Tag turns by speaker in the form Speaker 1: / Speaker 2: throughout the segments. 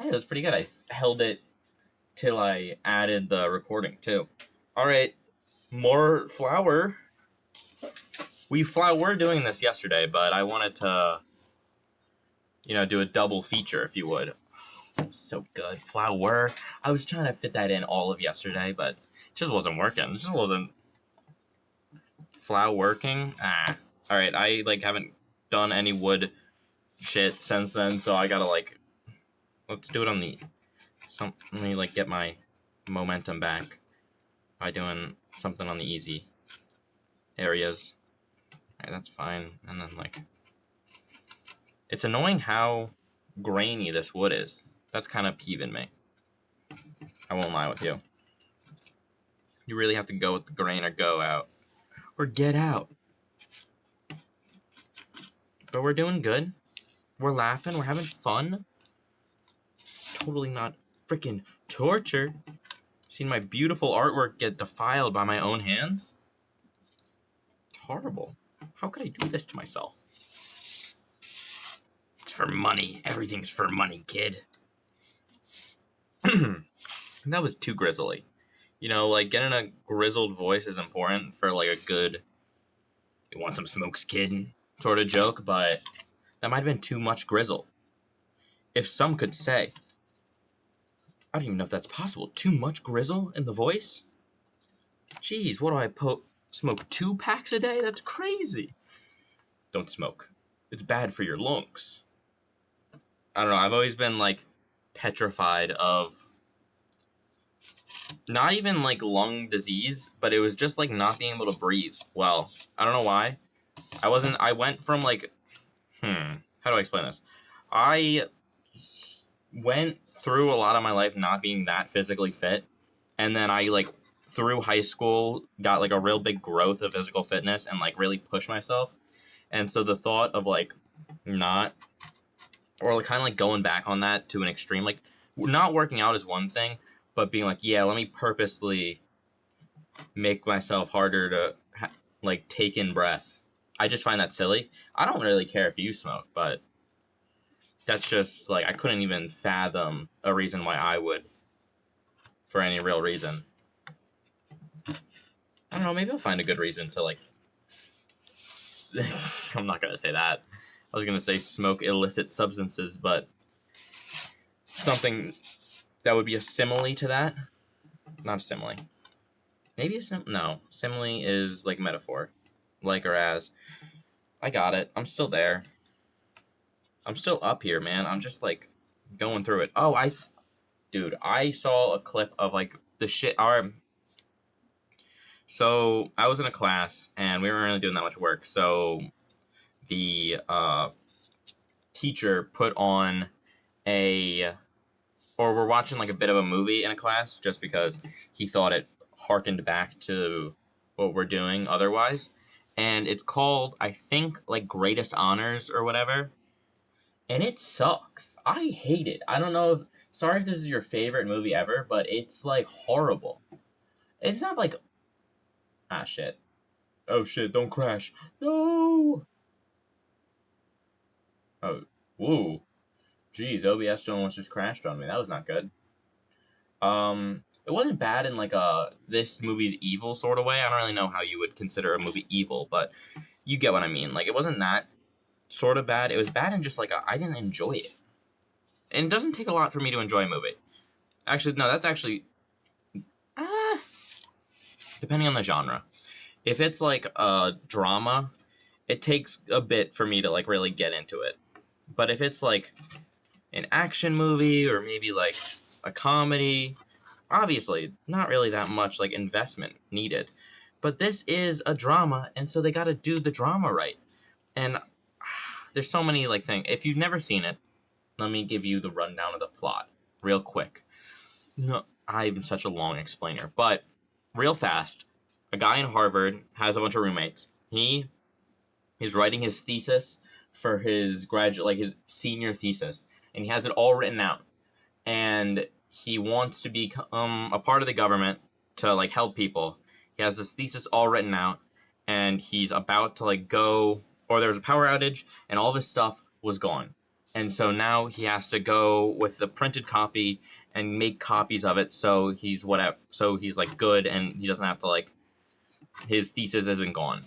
Speaker 1: it was pretty good. I held it till I added the recording too. All right, more flour. We're doing this yesterday, but I wanted to, do a double feature if you would. So good, flour. I was trying to fit that in all of yesterday, but it just wasn't working. It just wasn't flour working. All right. I haven't done any wood shit since then, so I gotta let's do it on the. Let me get my momentum back by doing something on the easy areas. Alright, that's fine. And then it's annoying how grainy this wood is. That's kind of peeving me. I won't lie with you. You really have to go with the grain or go out. Or get out. But we're doing good. We're laughing. We're having fun. It's totally not freaking torture. Seeing my beautiful artwork get defiled by my own hands? It's horrible. How could I do this to myself? It's for money. Everything's for money, kid. That was too grizzly. Getting a grizzled voice is important for a good, you want some smokes, kid, sort of joke, but that might have been too much grizzle. If some could say, I don't even know if that's possible, too much grizzle in the voice? Jeez, what do I smoke 2 packs a day? That's crazy. Don't smoke. It's bad for your lungs. I don't know, I've always been petrified of not even lung disease, but it was just not being able to breathe well. I don't know why. I went from how do I explain this? I went through a lot of my life not being that physically fit, and then I through high school got a real big growth of physical fitness and really pushed myself. And so the thought of not, or kind of going back on that to an extreme, not working out is one thing, but being yeah, let me purposely make myself harder to take in breath. I just find that silly. I don't really care if you smoke, but that's just I couldn't even fathom a reason why I would, for any real reason. I don't know, maybe I'll find a good reason to I'm not gonna say that. I was gonna say smoke illicit substances, but something that would be a simile to that. Not a simile. Maybe a no. Simile is metaphor. Or as. I got it. I'm still there. I'm still up here, man. I'm just going through it. Oh, dude, I saw a clip of the shit. So I was in a class and we weren't really doing that much work. So the teacher put on we're watching a bit of a movie in a class just because he thought it harkened back to what we're doing otherwise. And it's called, I think, Greatest Honors or whatever. And it sucks. I hate it. I don't know sorry if this is your favorite movie ever, but it's horrible. It's not ah, shit. Oh, shit, don't crash. No! Oh, woo. Jeez, OBS almost just crashed on me. That was not good. It wasn't bad in this movie's evil sort of way. I don't really know how you would consider a movie evil, but you get what I mean. It wasn't that sort of bad. It was bad in just I didn't enjoy it. And it doesn't take a lot for me to enjoy a movie. Actually, no, that's actually depending on the genre. If it's a drama, it takes a bit for me to really get into it. But if it's an action movie or maybe a comedy, obviously not really that much investment needed. But this is a drama, and so they got to do the drama right. And there's so many things. If you've never seen it, let me give you the rundown of the plot real quick. No, I'm such a long explainer, but real fast. A guy in Harvard has a bunch of roommates. He is writing his thesis for his his senior thesis, and he has it all written out. And he wants to become a part of the government to help people. He has this thesis all written out, and he's about to go, or there was a power outage, and all this stuff was gone. And so now he has to go with the printed copy and make copies of it, so he's whatever, so he's like good, and he doesn't have to like, his thesis isn't gone.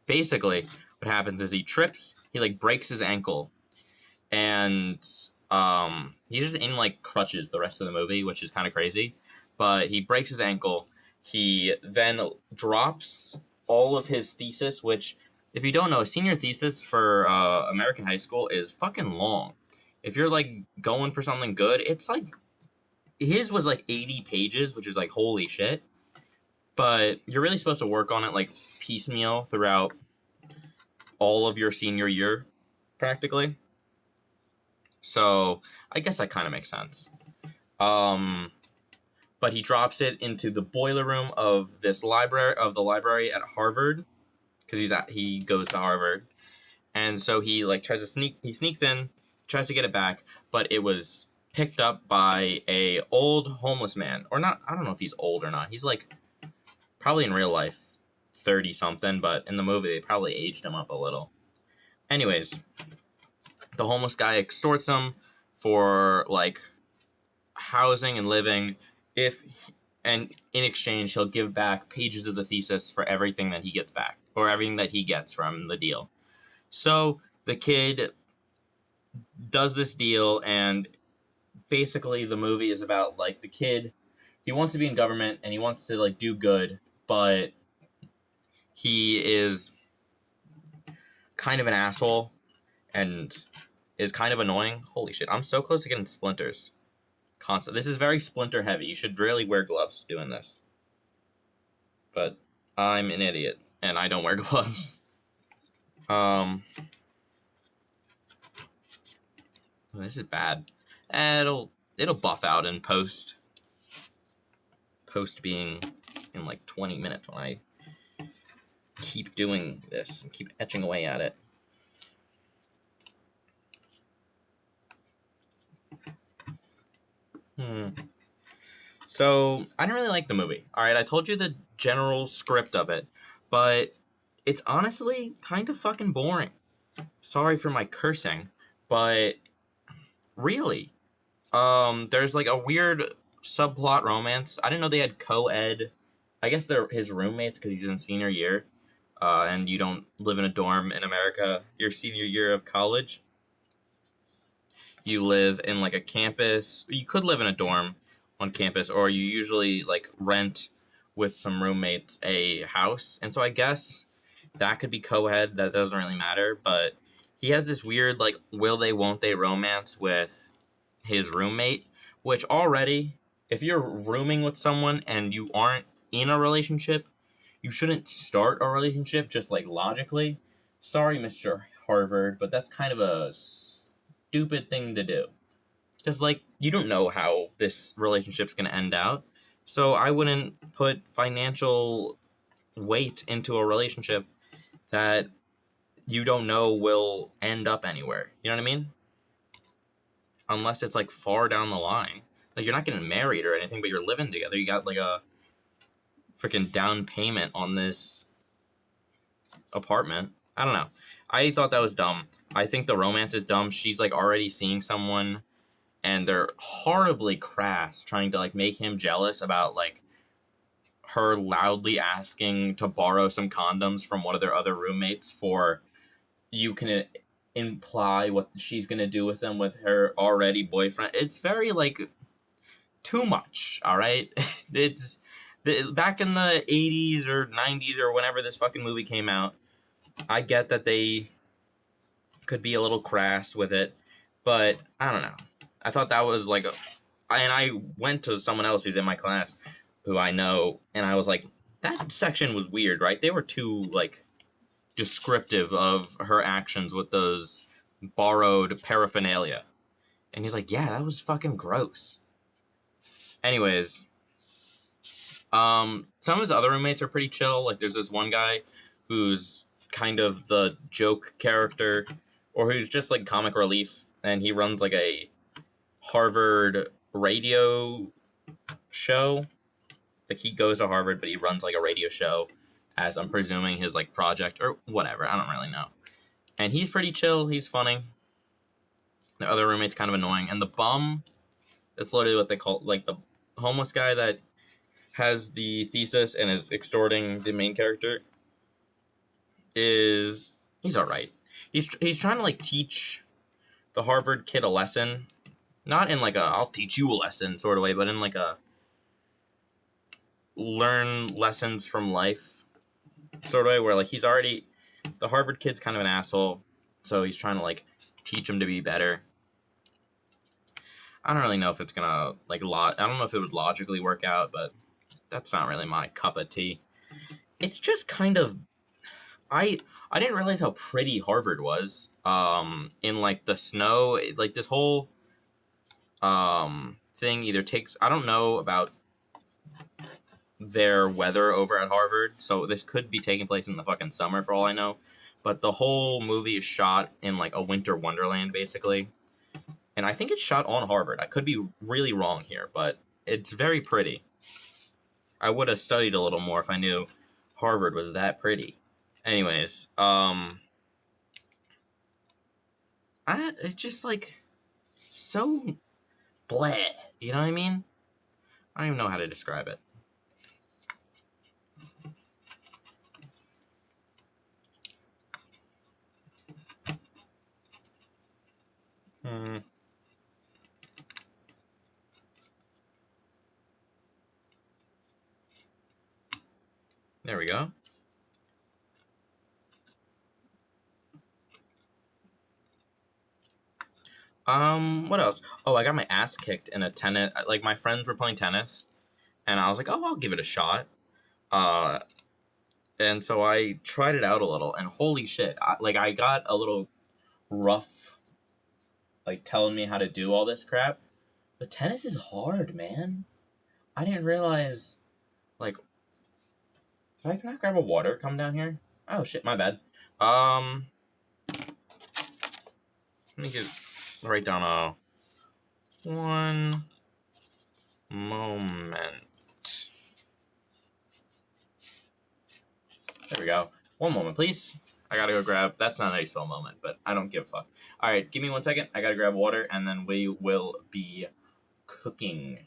Speaker 1: Basically, what happens is he trips, he like breaks his ankle, and he's just in like crutches the rest of the movie, which is kind of crazy. But he breaks his ankle. He then drops all of his thesis, which, if you don't know, a senior thesis for American high school is fucking long. If you're like going for something good, it's like, his was like 80 pages, which is like holy shit. But you're really supposed to work on it like piecemeal throughout all of your senior year, practically. So I guess that kind of makes sense. Um, but he drops it into the boiler room of the library at Harvard, because he goes to Harvard, and so he like he sneaks in, tries to get it back, but it was picked up by a old homeless man, or not. I don't know if he's old or not. He's like probably in real life 30 something, but in the movie they probably aged him up a little. Anyways, the homeless guy extorts him for like housing and living, and in exchange he'll give back pages of the thesis for everything that he gets back, or everything that he gets from the deal. So the kid does this deal, and basically the movie is about like the kid, he wants to be in government and he wants to like do good, but he is kind of an asshole and is kind of annoying. Holy shit, I'm so close to getting splinters. Constant. This is very splinter heavy. You should really wear gloves doing this. But I'm an idiot and I don't wear gloves. This is bad. It'll buff out in post. Post being in like 20 minutes when I keep doing this and keep etching away at it. So I didn't really like the movie. All right, I told you the general script of it, but it's honestly kind of fucking boring. Sorry for my cursing, but really, there's like a weird subplot romance. I didn't know they had co-ed. I guess they're his roommates because he's in senior year, and you don't live in a dorm in America your senior year of college. You live in like a campus. You could live in a dorm on campus, or you usually like rent with some roommates a house. And so I guess that could be co-ed. That doesn't really matter. But he has this weird like will they won't they romance with his roommate, which already, if you're rooming with someone and you aren't in a relationship, you shouldn't start a relationship just like logically. Sorry, Mr. Harvard, but that's kind of a stupid thing to do. Because, like, you don't know how this relationship's going to end out. So I wouldn't put financial weight into a relationship that you don't know will end up anywhere. You know what I mean? Unless it's, like, far down the line. Like, you're not getting married or anything, but you're living together. You got, like, a freaking down payment on this apartment. I don't know. I thought that was dumb. I think the romance is dumb. She's, like, already seeing someone, and they're horribly crass, trying to like make him jealous about like her loudly asking to borrow some condoms from one of their other roommates for, you can imply what she's gonna do with them with her already boyfriend. It's very like too much. All right. It's back in the 80s or 90s or whenever this fucking movie came out. I get that they could be a little crass with it, but I don't know. I thought that was like and I went to someone else who's in my class who I know, and I was like, that section was weird, right? They were too like descriptive of her actions with those borrowed paraphernalia. And he's like, yeah, that was fucking gross. Anyways, some of his other roommates are pretty chill. Like there's this one guy who's kind of the joke character, or who's just like comic relief, and he runs like a Harvard radio show. Like he goes to Harvard, but he runs like a radio show as, I'm presuming, his like project or whatever. I don't really know. And he's pretty chill. He's funny. The other roommate's kind of annoying, and the bum, that's literally what they call, like, the homeless guy that has the thesis and is extorting the main character, he's all right. He's trying to like teach the Harvard kid a lesson, not in like a I'll teach you a lesson sort of way, but in like a learn lessons from life sort of way, where like the Harvard kid's kind of an asshole, so he's trying to like teach him to be better. I don't really know if it's gonna like I don't know if it would logically work out, but that's not really my cup of tea. It's just kind of I didn't realize how pretty Harvard was. In like the snow, like this whole thing either takes, I don't know about their weather over at Harvard, so this could be taking place in the fucking summer for all I know. But the whole movie is shot in like a winter wonderland, basically. And I think it's shot on Harvard. I could be really wrong here, but it's very pretty. I would have studied a little more if I knew Harvard was that pretty. Anyways, it's just like so blah. You know what I mean? I don't even know how to describe it. There we go. What else? Oh, I got my ass kicked in a tennis. Like my friends were playing tennis, and I was like, oh, I'll give it a shot. Uh, and so I tried it out a little, and holy shit, I got a little rough, like telling me how to do all this crap. But tennis is hard, man. I didn't realize. Like, can I grab a water? Come down here. Oh shit, my bad. Let me write down one moment. There we go. One moment, please. I gotta go grab. That's not how you spell moment, but I don't give a fuck. All right, give me 1 second. I gotta grab water, and then we will be cooking.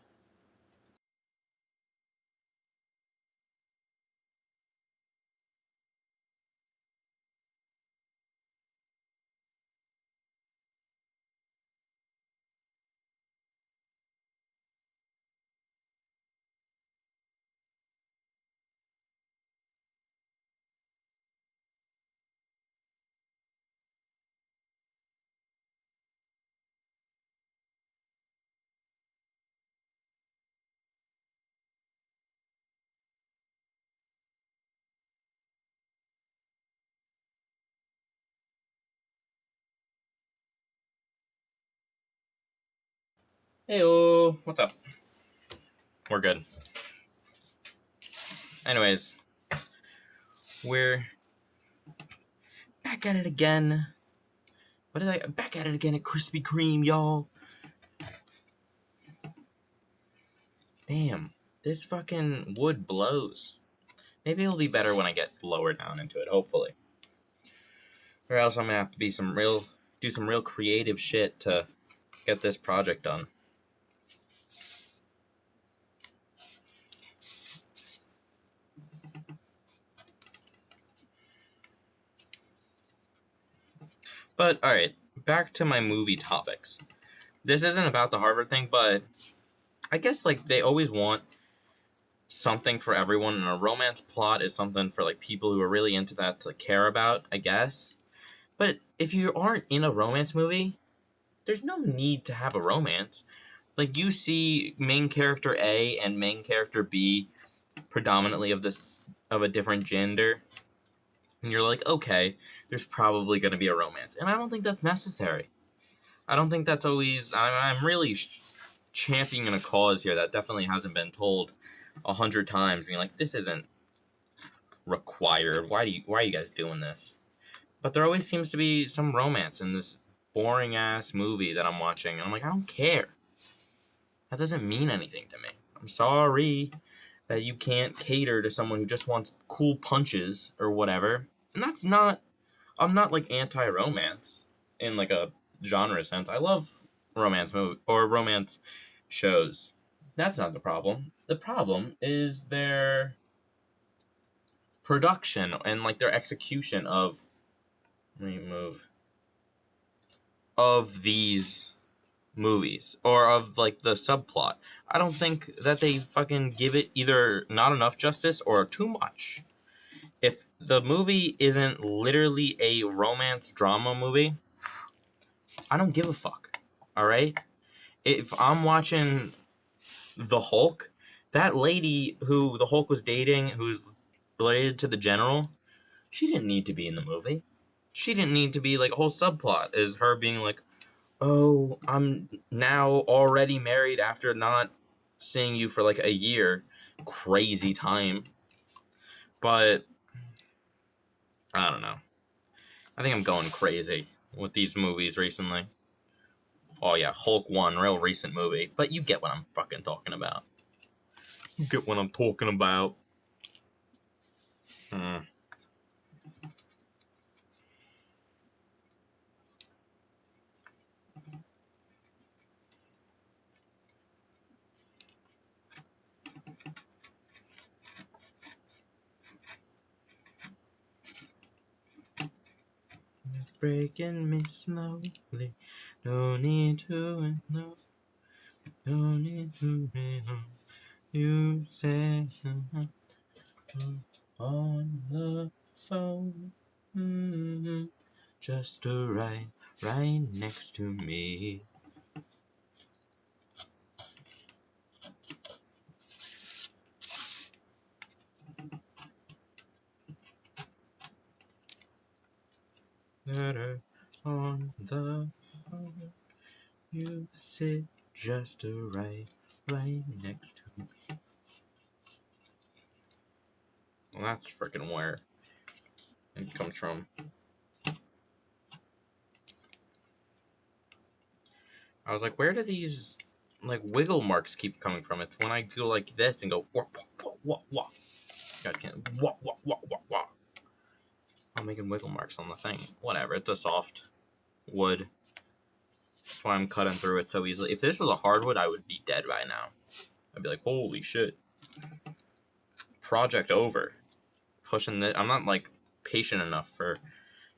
Speaker 1: Heyo, what's up? We're good. Anyways, we're back at it again. Back at it again at Krispy Kreme, y'all. Damn, this fucking wood blows. Maybe it'll be better when I get lower down into it, hopefully. Or else I'm gonna have to do some real creative shit to get this project done. But alright, back to my movie topics. This isn't about the Harvard thing, but I guess like they always want something for everyone, and a romance plot is something for like people who are really into that to care about, I guess. But if you aren't in a romance movie, there's no need to have a romance. Like you see main character A and main character B predominantly of a different gender, and you're like, okay, there's probably going to be a romance. And I don't think that's necessary. I don't think that's always. I'm really championing a cause here that definitely hasn't been told 100 times. Being like, this isn't required. Why are you guys doing this? But there always seems to be some romance in this boring ass movie that I'm watching, and I'm like, I don't care. That doesn't mean anything to me. I'm sorry that you can't cater to someone who just wants cool punches or whatever. And that's not. I'm not like anti-romance in like a genre sense. I love romance movie or romance shows. That's not the problem. The problem is their production and like their execution of of these movies or of like the subplot. I don't think that they fucking give it either not enough justice or too much. If the movie isn't literally a romance drama movie, I don't give a fuck. All right? If I'm watching The Hulk, that lady who the Hulk was dating, who's related to the general, she didn't need to be in the movie. She didn't need to be like a whole subplot is her being like, "Oh, I'm now already married after not seeing you for like a year." Crazy time. But I don't know. I think I'm going crazy with these movies recently. Oh yeah, Hulk 1, real recent movie. But you get what I'm fucking talking about. You get what I'm talking about. Hmm. It's breaking me slowly. No need to know. No need to know. You said on the phone. Just right next to me. On the phone. You sit just right next to me. Well, that's freaking where it comes from. I was like, where do these like wiggle marks keep coming from? It's when I go like this and go wah wah wah wah. You guys can't wah wah wah wah wah. I'm making wiggle marks on the thing. Whatever. It's a soft wood. That's why I'm cutting through it so easily. If this was a hardwood, I would be dead by now. I'd be like, holy shit. Project over. Pushing it. I'm not like patient enough for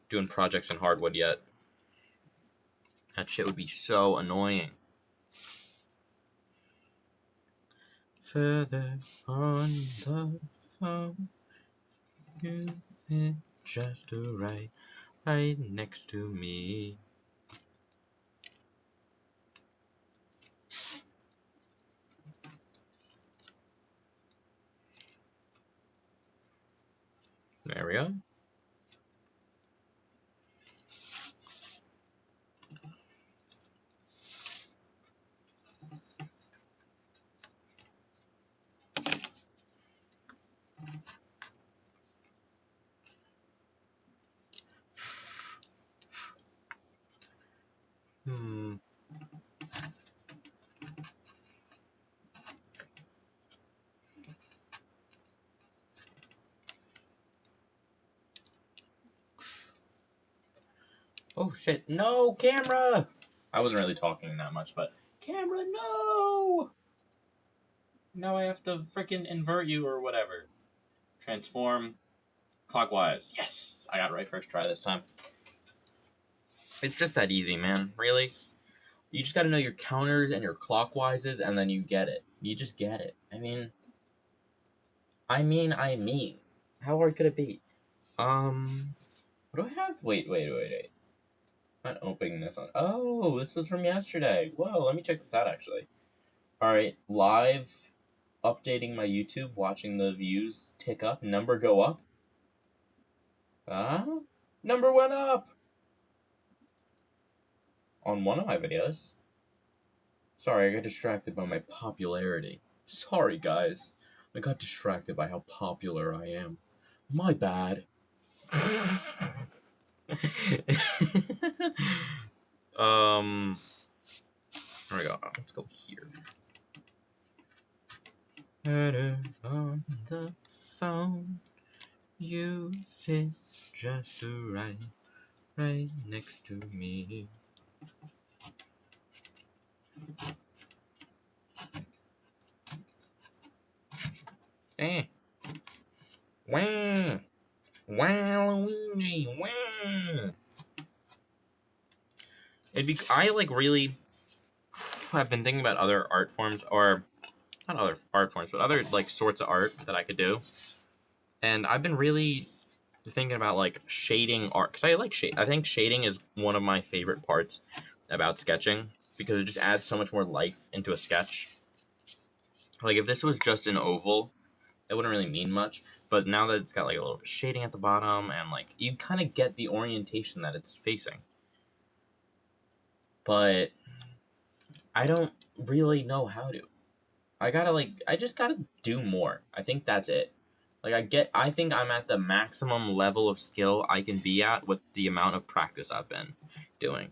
Speaker 1: doing projects in hardwood yet. That shit would be so annoying. Further on the phone, you just right next to me. There we go. Oh shit, no, camera! I wasn't really talking that much, but camera, no! Now I have to freaking invert you or whatever. Transform clockwise. Yes! I got it right first try this time. It's just that easy, man. Really? You just gotta know your counters and your clockwises, and then you get it. You just get it. I mean. How hard could it be? What do I have? Wait. I'm not opening this on. Oh, this was from yesterday. Whoa, let me check this out, actually. Alright, live updating my YouTube, watching the views tick up, number go up. Number went up! On one of my videos. Sorry, I got distracted by my popularity. Sorry, guys. I got distracted by how popular I am. My bad. There we go. Let's go here. On the phone, you sit just right next to me. Eh. Wah. Waluigi. Wah. I like really have been thinking about other art forms, or not other art forms, but other like sorts of art that I could do. And I've been really thinking about like shading art, because I like shade. I think shading is one of my favorite parts about sketching, because it just adds so much more life into a sketch. Like if this was just an oval, it wouldn't really mean much, but now that it's got like a little bit of shading at the bottom, and like you kind of get the orientation that it's facing. But I don't really know how to. I just gotta do more. I think that's it. I think I'm at the maximum level of skill I can be at with the amount of practice I've been doing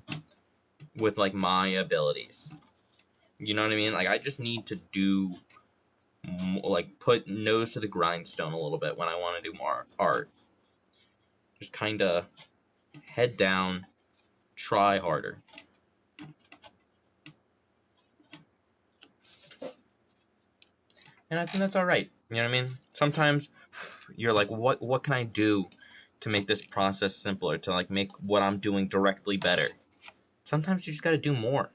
Speaker 1: with like my abilities. You know what I mean? Like I just need to do like put nose to the grindstone a little bit when I want to do more art. Just kind of head down, try harder. And I think that's all right. You know what I mean? Sometimes you're like, what can I do to make this process simpler, to like make what I'm doing directly better? Sometimes you just got to do more.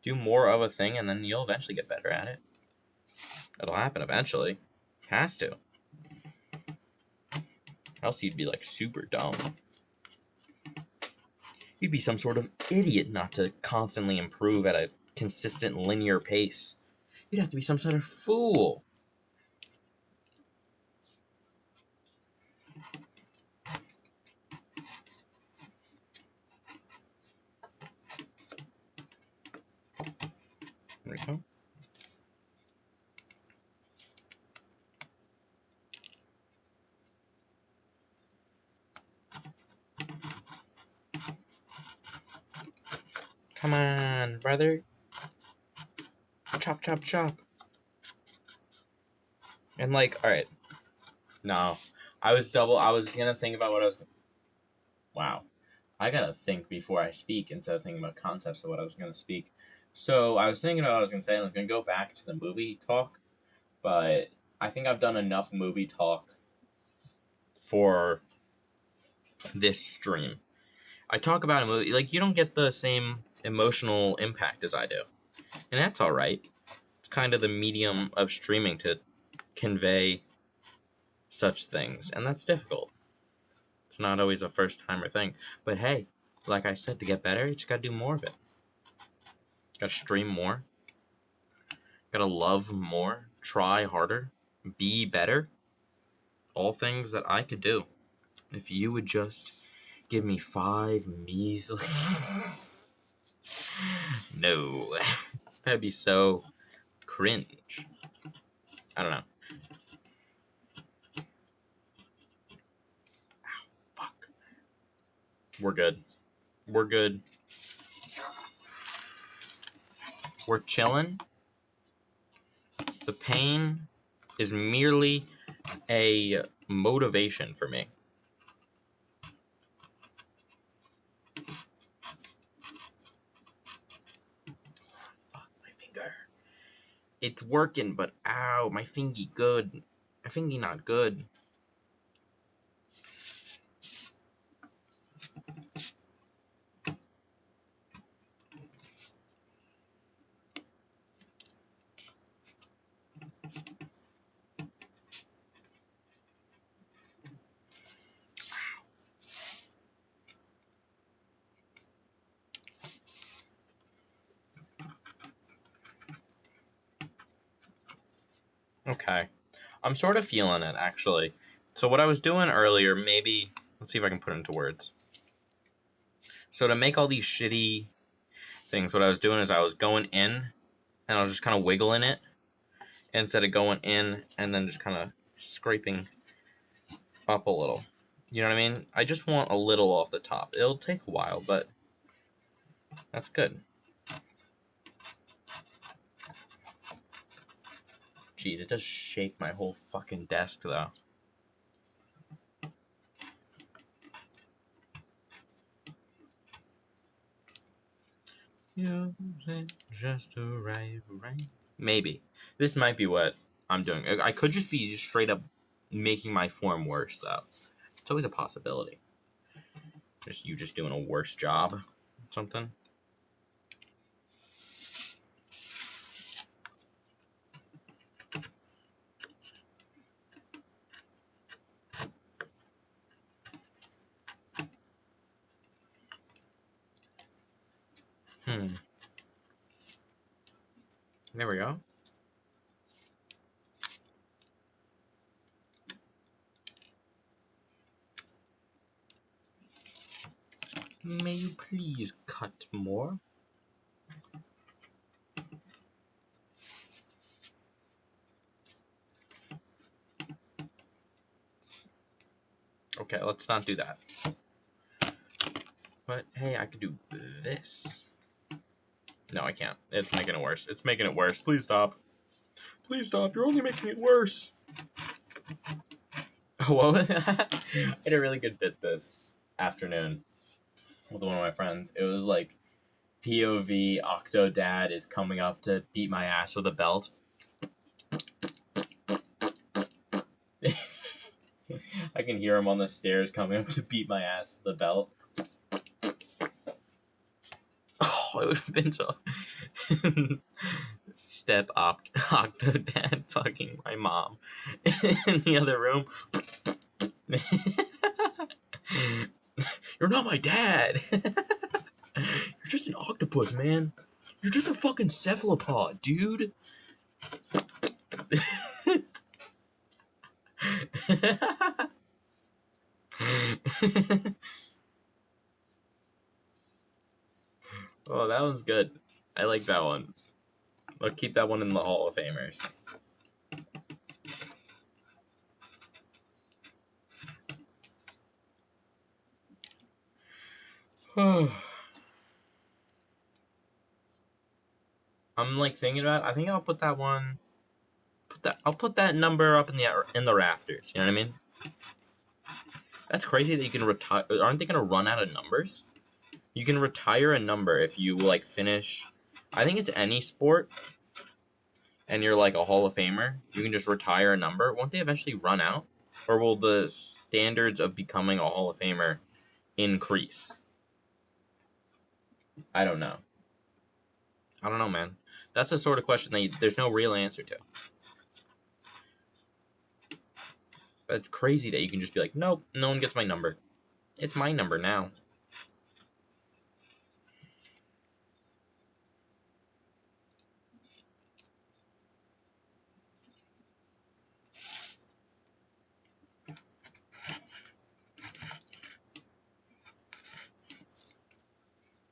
Speaker 1: Do more of a thing, and then you'll eventually get better at it. It'll happen eventually. Has to. Else you'd be like super dumb. You'd be some sort of idiot not to constantly improve at a consistent linear pace. You'd have to be some sort of fool. There we go. Come on, brother. Chop, chop, chop. And like, alright. No. I was gonna think about what I was... Wow. I gotta think before I speak instead of thinking about concepts of what I was gonna speak. So, I was thinking about what I was gonna say, and I was gonna go back to the movie talk, but I think I've done enough movie talk for this stream. I talk about a movie, like, you don't get the same emotional impact as I do. And that's alright. It's kind of the medium of streaming to convey such things, and that's difficult. It's not always a first-timer thing. But hey, like I said, to get better, you just gotta do more of it. Gotta stream more. Gotta love more. Try harder. Be better. All things that I could do. If you would just give me 5 measly... No. That'd be so cringe. I don't know. Ow, fuck. We're good. We're good. We're chilling. The pain is merely a motivation for me. Fuck, my finger. It's working, but ow, my fingy good. My fingy not good. Okay. I'm sort of feeling it, actually. So what I was doing earlier, maybe... Let's see if I can put it into words. So to make all these shitty things, what I was doing is I was going in, and I was just kind of wiggling it, instead of going in and then just kind of scraping up a little. You know what I mean? I just want a little off the top. It'll take a while, but that's good. Jeez, it does shake my whole fucking desk, though. Yeah, just right. Maybe. This might be what I'm doing. I could just be straight up making my form worse, though. It's always a possibility. You just doing a worse job, something. There we go. May you please cut more? Okay, let's not do that. But hey, I could do this. No, I can't. It's making it worse. It's making it worse. Please stop. Please stop. You're only making it worse. What was that? I had a really good bit this afternoon with one of my friends. It was like POV Octodad is coming up to beat my ass with a belt. I can hear him on the stairs coming up to beat my ass with a belt. Oh, it would have been so. Step Octodad fucking my mom in the other room. You're not my dad. You're just an octopus, man. You're just a fucking cephalopod, dude. Oh, that one's good. I like that one. I'll keep that one in the Hall of Famers. I'm like thinking about it. I think I'll put that one. I'll put that number up in the rafters. You know what I mean? That's crazy that you can retire. Aren't they gonna run out of numbers? You can retire a number if you like finish. I think it's any sport, and you're like a Hall of Famer. You can just retire a number. Won't they eventually run out, or will the standards of becoming a Hall of Famer increase? I don't know. I don't know, man. That's the sort of question that there's no real answer to. But it's crazy that you can just be like, nope, no one gets my number. It's my number now.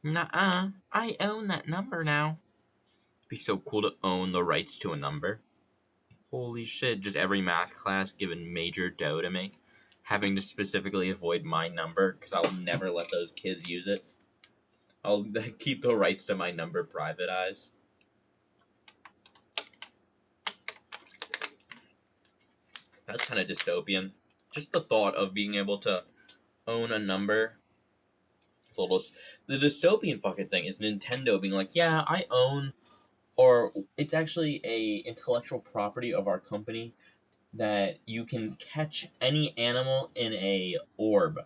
Speaker 1: Nuh-uh, I own that number now. It'd be so cool to own the rights to a number. Holy shit, just every math class given major dough to me. Having to specifically avoid my number, because I'll never let those kids use it. I'll keep the rights to my number privatized. That's kind of dystopian. Just the thought of being able to own a number. It's a little... The dystopian fucking thing is Nintendo being like, yeah, I own... Or it's actually a intellectual property of our company that you can catch any animal in a orb.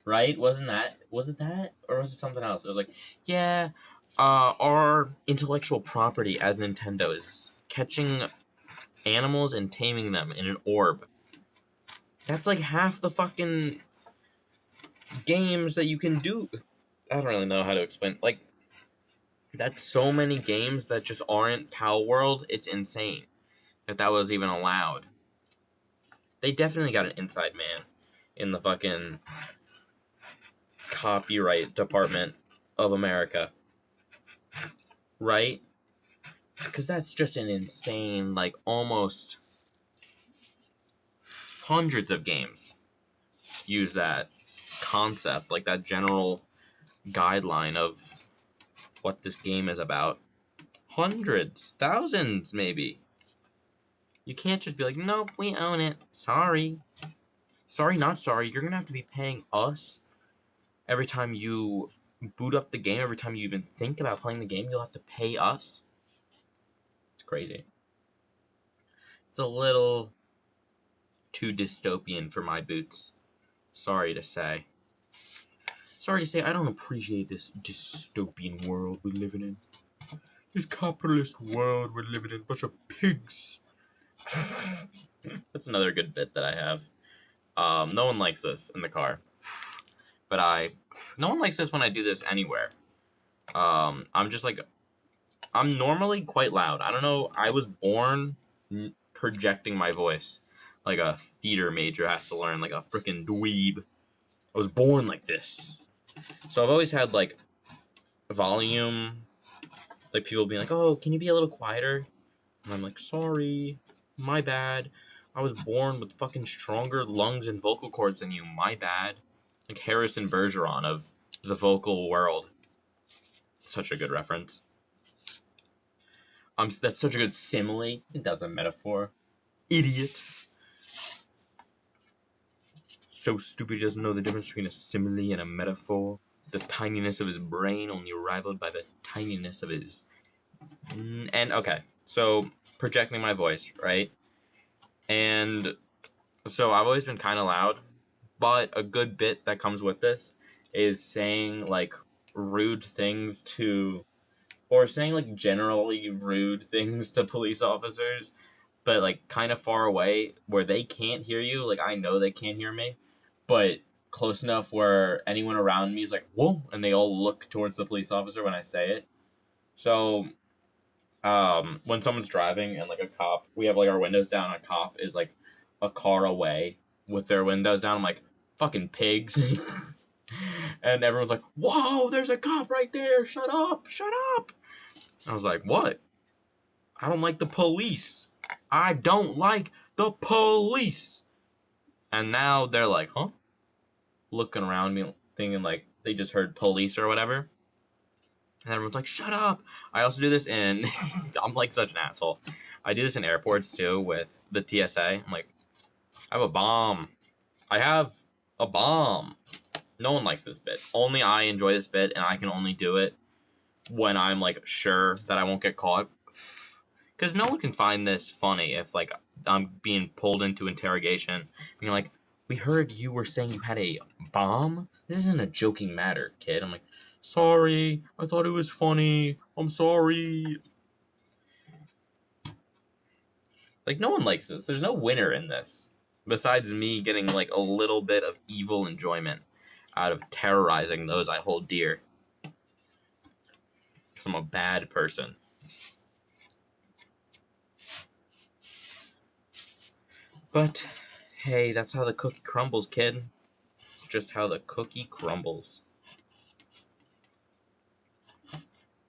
Speaker 1: Right? Was it that? Or was it something else? It was like, yeah, our intellectual property as Nintendo is catching animals and taming them in an orb. That's like half the fucking games that you can do. I don't really know how to explain. Like, that's so many games that just aren't Pal World. It's insane that was even allowed. They definitely got an inside man in the fucking copyright department of America. Right? Because that's just an insane, like, almost hundreds of games use that concept, like that general guideline of what this game is about. Hundreds, thousands, maybe. You can't just be like, nope, we own it. Sorry. Sorry, not sorry. You're going to have to be paying us every time you boot up the game. Every time you even think about playing the game, you'll have to pay us. It's crazy. It's a little too dystopian for my boots. Sorry to say. I don't appreciate this dystopian world we're living in. This capitalist world we're living in. Bunch of pigs. That's another good bit that I have. No one likes this in the car. But no one likes this when I do this anywhere. I'm just like, I'm normally quite loud. I don't know, I was born projecting my voice. Like a theater major has to learn, like a freaking dweeb. I was born like this. So I've always had, like, volume. Like, people being like, oh, can you be a little quieter? And I'm like, sorry, my bad. I was born with fucking stronger lungs and vocal cords than you, my bad. Like Harrison Bergeron of the vocal world. Such a good reference. That's such a good simile. It does a metaphor. Idiot. So stupid he doesn't know the difference between a simile and a metaphor. The tininess of his brain only rivaled by the tininess of his... And, okay, so projecting my voice, right? And so I've always been kind of loud, but a good bit that comes with this is saying, like, rude things to... Or saying, like, generally rude things to police officers, but, like, kind of far away where they can't hear you. Like, I know they can't hear me, but close enough where anyone around me is like, whoa, and they all look towards the police officer when I say it. So, when someone's driving and, like, a cop, we have, like, our windows down, a cop is, like, a car away with their windows down, I'm like, fucking pigs. And everyone's like, whoa, there's a cop right there, shut up. I was like, what? I don't like the police. I don't like the police. And now they're like, huh? Looking around me, thinking like they just heard police or whatever. And everyone's like, shut up. I also do this in... I'm like such an asshole. I do this in airports too with the TSA. I'm like, I have a bomb. I have a bomb. No one likes this bit. Only I enjoy this bit, and I can only do it when I'm, like, sure that I won't get caught. Because no one can find this funny if, like, I'm being pulled into interrogation. Being like, we heard you were saying you had a bomb? This isn't a joking matter, kid. I'm like, sorry, I thought it was funny. I'm sorry. Like, no one likes this. There's no winner in this. Besides me getting, like, a little bit of evil enjoyment out of terrorizing those I hold dear. Because I'm a bad person. But, hey, that's how the cookie crumbles, kid. It's just how the cookie crumbles.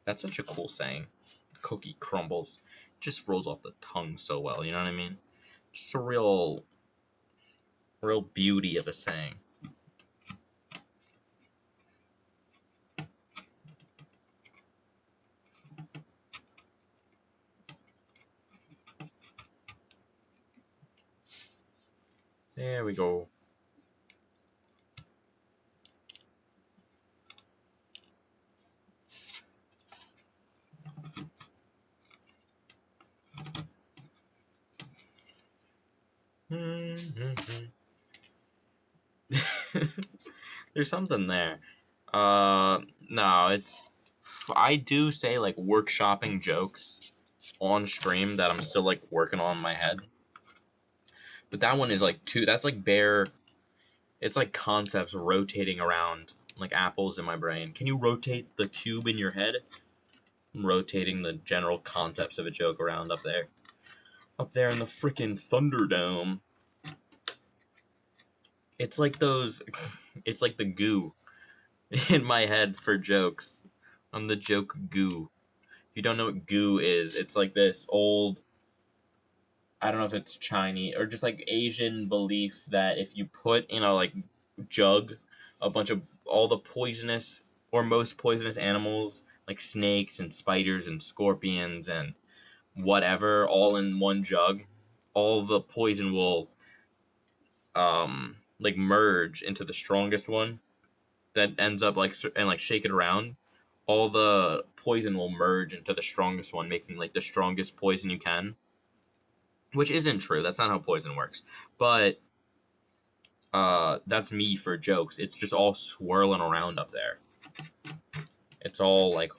Speaker 1: That's such a cool saying. Cookie crumbles. It just rolls off the tongue so well, you know what I mean? Just a real beauty of a saying. There we go. There's something there. No, it's... I do say, like, workshopping jokes on stream that I'm still, like, working on in my head. But that one is, like, that's, like, bare... It's, like, concepts rotating around, like, apples in my brain. Can you rotate the cube in your head? I'm rotating the general concepts of a joke around up there. Up there in the frickin' Thunderdome. It's like those... It's like the goo in my head for jokes. I'm the joke goo. If you don't know what goo is, it's like this old... I don't know if it's Chinese or just like Asian belief that if you put in a like jug a bunch of all the poisonous or most poisonous animals like snakes and spiders and scorpions and whatever all in one jug, all the poison will like merge into the strongest one that ends up like and like shake it around. All the poison will merge into the strongest one, making like the strongest poison you can. which isn't true. That's not how poison works. But that's me for jokes. It's just all swirling around up there. It's all like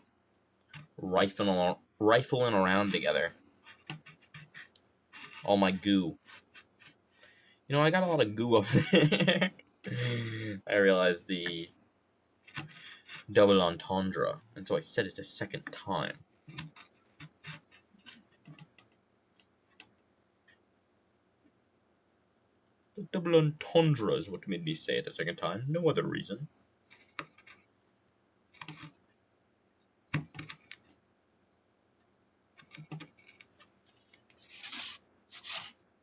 Speaker 1: rifling around together. All my goo. You know, I got a lot of goo up there. I realized the double entendre, and so I said it a second time. The double entendre is what made me say it a second time. No other reason.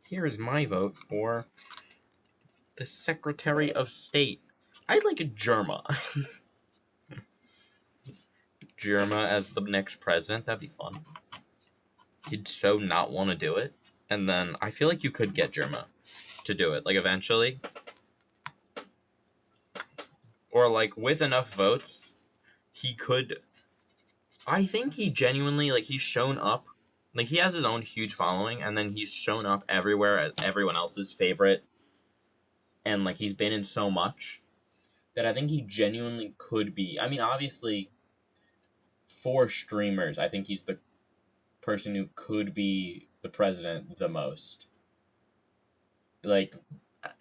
Speaker 1: Here is my vote for the Secretary of State. I'd like a Germa. Germa as the next president. That'd be fun. He'd so not want to do it. And then I feel like you could get Germa to do it. Like, eventually. Or, like, with enough votes, he could... I think he genuinely, like, he's shown up. Like, he has his own huge following, and then he's shown up everywhere as everyone else's favorite. And, like, he's been in so much that I think he genuinely could be... I mean, obviously, for streamers, I think he's the person who could be the president the most. Like,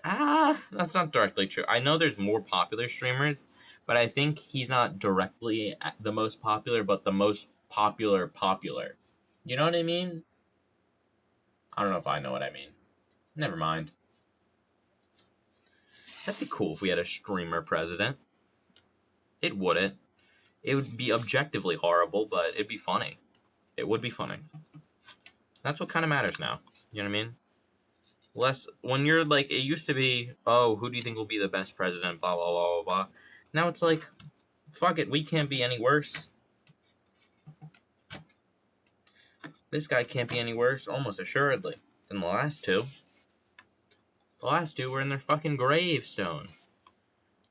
Speaker 1: that's not directly true. I know there's more popular streamers, but I think he's not directly the most popular, but the most popular. You know what I mean? I don't know if I know what I mean. Never mind. That'd be cool if we had a streamer president. It wouldn't. It would be objectively horrible, but it'd be funny. It would be funny. That's what kind of matters now. You know what I mean? Less when you're like, it used to be, oh, who do you think will be the best president, blah blah blah blah blah. Now it's like, fuck it, we can't be any worse. This guy can't be any worse, almost assuredly, than the last two. The last two were in their fucking gravestone.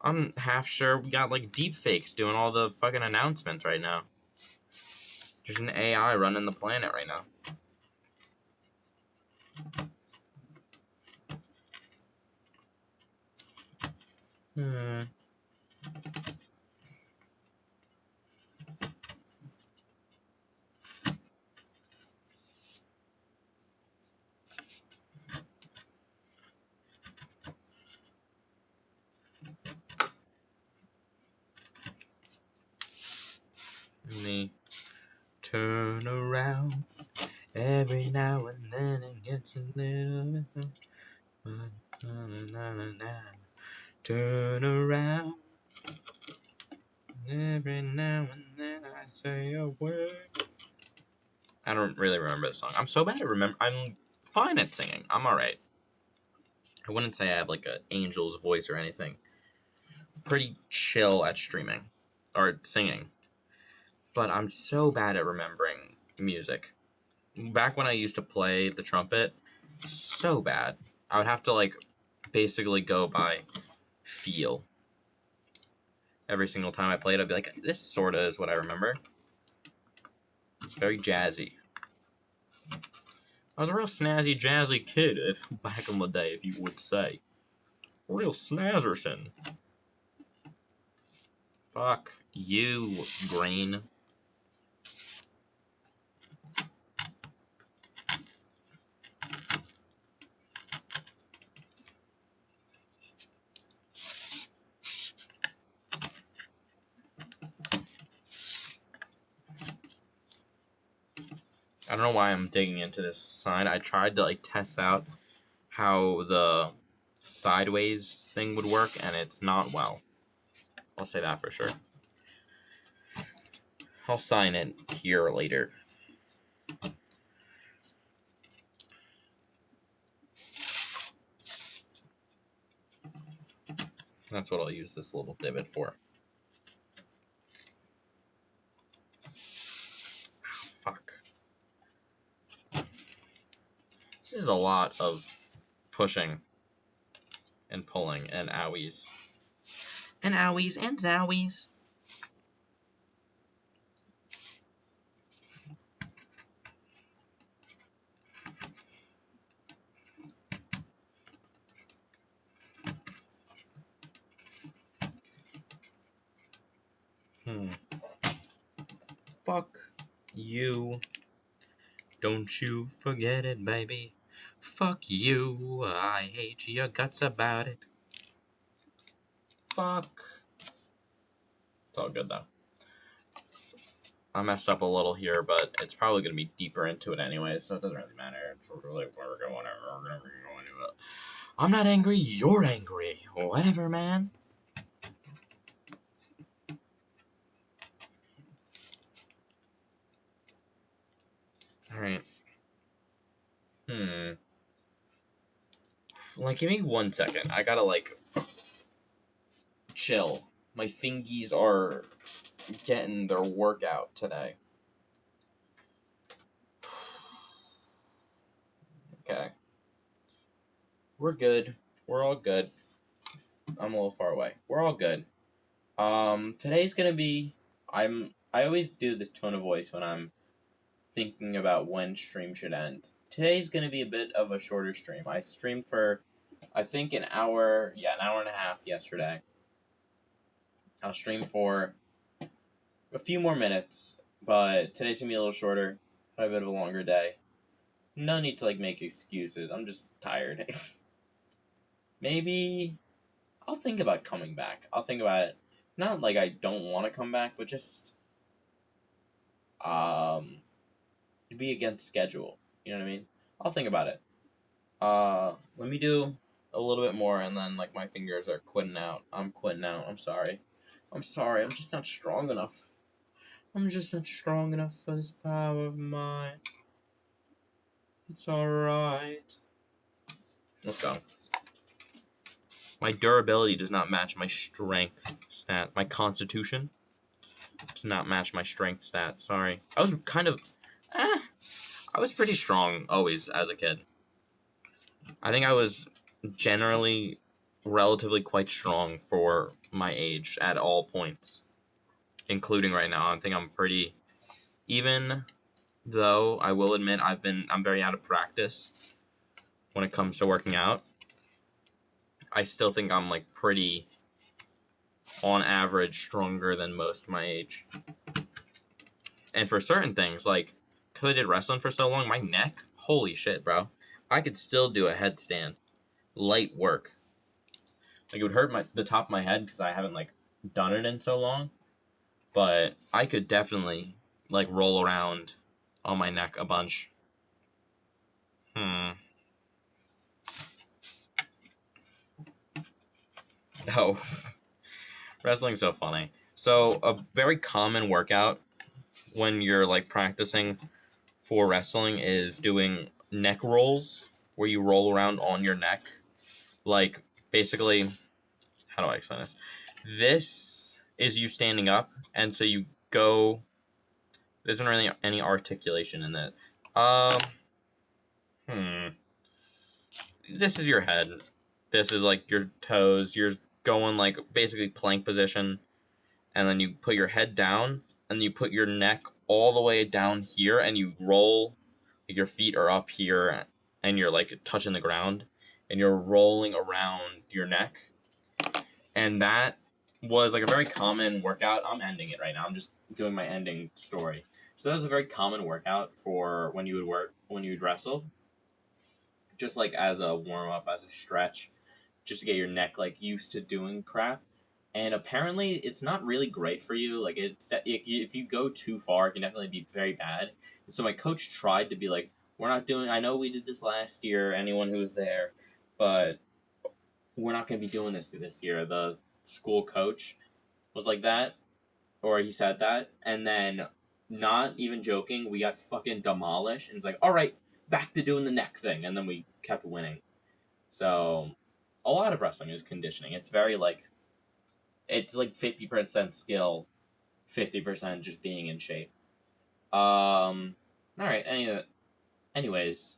Speaker 1: I'm half sure we got like deep fakes doing all the fucking announcements right now. There's an AI running the planet right now. Me turn around every now and then it gets a little bit. Turn around every now and then I say a word. I don't really remember the song. I'm so bad at I'm fine at singing. I'm alright. I wouldn't say I have like an angel's voice or anything. Pretty chill at streaming or singing. But I'm so bad at remembering music. Back when I used to play the trumpet, so bad. I would have to like basically go by feel. Every single time I played, I'd be like, this sorta is what I remember. It's very jazzy. I was a real snazzy, jazzy kid, if back in the day, if you would say. Real snazzerson. Fuck you, Green. I don't know why I'm digging into this sign. I tried to like test out how the sideways thing would work, and it's not well. I'll say that for sure. I'll sign it here later. That's what I'll use this little divot for. Fuck. This is a lot of pushing and pulling and owies. And owies and zowies. Fuck you. Don't you forget it, baby. Fuck you. I hate your guts about it. Fuck. It's all good, though. I messed up a little here, but it's probably going to be deeper into it anyway, so it doesn't really matter. I'm not angry, you're angry. Whatever, man. Alright. Like, give me 1 second. I gotta, like, chill. My fingies are getting their workout today. Okay. We're good. We're all good. I'm a little far away. We're all good. Today's gonna be... I always do this tone of voice when I'm thinking about when stream should end. Today's gonna be a bit of a shorter stream. I streamed for, I think, an hour and a half yesterday. I'll stream for a few more minutes, but today's gonna be a little shorter. Had a bit of a longer day. No need to, like, make excuses. I'm just tired. Maybe I'll think about coming back. I'll think about it. Not like I don't want to come back, but just be against schedule. You know what I mean? I'll think about it. Let me do a little bit more, and then, like, my fingers are quitting out. I'm quitting out. I'm sorry. I'm just not strong enough. I'm just not strong enough for this power of mine. It's alright. Let's go. My durability does not match my strength stat. My constitution does not match my strength stat. Sorry. I was kind of... I was pretty strong always as a kid. I think I was generally relatively quite strong for my age at all points, including right now. I think I'm pretty... Even though I will admit I'm very out of practice when it comes to working out, I still think I'm, like, pretty, on average, stronger than most my age. And for certain things, like, because I did wrestling for so long, my neck, holy shit, bro. I could still do a headstand. Light work. Like, it would hurt the top of my head because I haven't, like, done it in so long. But I could definitely, like, roll around on my neck a bunch. Oh. Wrestling's so funny. So, a very common workout when you're, like, practicing for wrestling is doing neck rolls, where you roll around on your neck. Like, basically, how do I explain this? This is you standing up, and so you go... There isn't really any articulation in that. This is your head. This is, like, your toes. You're going, like, basically plank position, and then you put your head down, and you put your neck all the way down here, and you roll. Like, your feet are up here, and you're, like, touching the ground, and you're rolling around your neck. And that was, like, a very common workout. I'm ending it right now. I'm just doing my ending story. So that was a very common workout for when you would wrestle. Just, like, as a warm-up, as a stretch, just to get your neck, like, used to doing crap. And apparently, it's not really great for you. Like, if you go too far, it can definitely be very bad. And so my coach tried to be like, we're not doing... I know we did this last year, anyone who was there, but we're not going to be doing this year. The school coach was like that, or he said that, and then, not even joking, we got fucking demolished, and it's like, all right, back to doing the neck thing, and then we kept winning. So, a lot of wrestling is conditioning. It's very, like, it's like 50% skill, 50% just being in shape. Alright, anyways,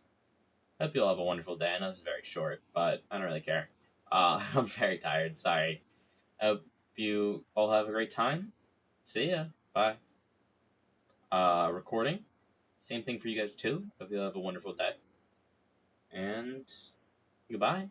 Speaker 1: hope you all have a wonderful day. I know it's very short, but I don't really care. I'm very tired, sorry. I hope you all have a great time. See ya. Bye. Recording. Same thing for you guys too. Hope you all have a wonderful day. And goodbye.